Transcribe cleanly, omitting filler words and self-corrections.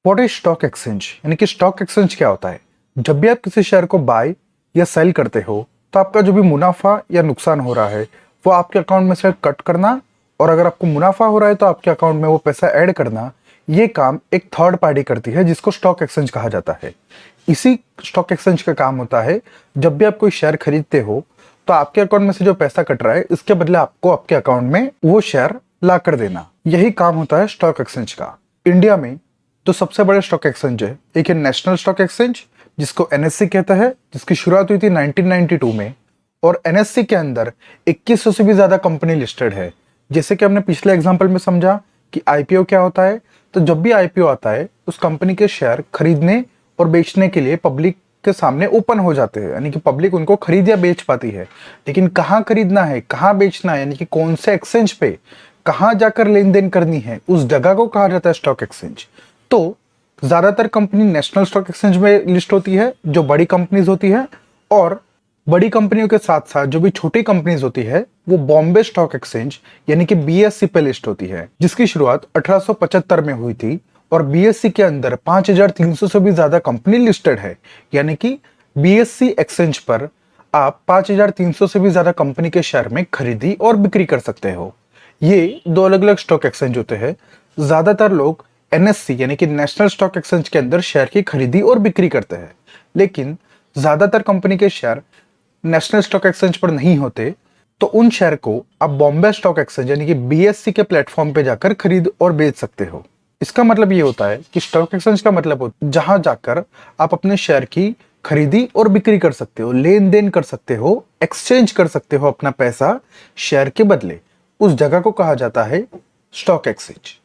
What is stock exchange यानी कि stock exchange क्या होता है। जब भी आप किसी शेयर को बाय या सेल करते हो तो आपका जो भी मुनाफा या नुकसान हो रहा है वो आपके अकाउंट में से कट करना, और अगर आपको मुनाफा हो रहा है तो आपके अकाउंट में वो पैसा ऐड करना, ये काम एक थर्ड पार्टी करती है जिसको स्टॉक एक्सचेंज कहा जाता है। इसी स्टॉक एक्सचेंज का काम होता है, जब भी आप कोई शेयर खरीदते हो तो आपके अकाउंट में से जो पैसा कट रहा है इसके बदले आपको आपके अकाउंट में वो शेयर ला कर देना, यही काम होता है स्टॉक एक्सचेंज का। इंडिया में तो सबसे बड़े स्टॉक एक्सचेंज है, एक है नेशनल स्टॉक एक्सचेंज जिसको एनएससी कहता है, जिसकी शुरुआत हुई थी 1992 में। और एनएससी के अंदर 2100 से भी ज्यादा कंपनी लिस्टेड है। जैसे कि हमने पिछले एग्जांपल में समझा कि आईपीओ क्या होता है, तो जब भी आईपीओ आता है उस कंपनी के शेयर खरीदने और बेचने के लिए पब्लिक के सामने ओपन हो जाते हैं, यानी कि पब्लिक उनको खरीद या बेच पाती है। लेकिन कहाँ खरीदना है, कहाँ बेचना है, यानी कि कौन से एक्सचेंज पे कहाँ जाकर लेन देन करनी है, उस जगह को कहा जाता है स्टॉक एक्सचेंज। तो ज्यादातर कंपनी नेशनल स्टॉक एक्सचेंज में लिस्ट होती है जो बड़ी कंपनीज होती है, और बड़ी कंपनियों के साथ साथ जो भी छोटी कंपनीज होती है वो बॉम्बे स्टॉक एक्सचेंज यानी कि बीएससी पे लिस्ट होती है, जिसकी शुरुआत 1875 में हुई थी। और बीएससी के अंदर 5300 से भी ज्यादा कंपनी लिस्टेड है, यानी कि बीएससी एक्सचेंज पर आप 5300 से भी ज्यादा कंपनी के शेयर में खरीदी और बिक्री कर सकते हो। ये दो अलग अलग स्टॉक एक्सचेंज होते हैं। ज्यादातर लोग एनएससी यानी कि नेशनल स्टॉक एक्सचेंज के अंदर शेयर की खरीदी और बिक्री करते हैं, लेकिन ज्यादातर कंपनी के शेयर नेशनल स्टॉक एक्सचेंज पर नहीं होते, तो उन शेयर को आप बॉम्बे स्टॉक एक्सचेंज यानी कि बीएससी के प्लेटफॉर्म पे जाकर खरीद और बेच सकते हो। इसका मतलब ये होता है कि स्टॉक एक्सचेंज का मतलब होता है जहां जाकर आप अपने शेयर की खरीदी और बिक्री कर सकते हो, लेन देन कर सकते हो, एक्सचेंज कर सकते हो अपना पैसा शेयर के बदले। उस जगह को कहा जाता है स्टॉक एक्सचेंज।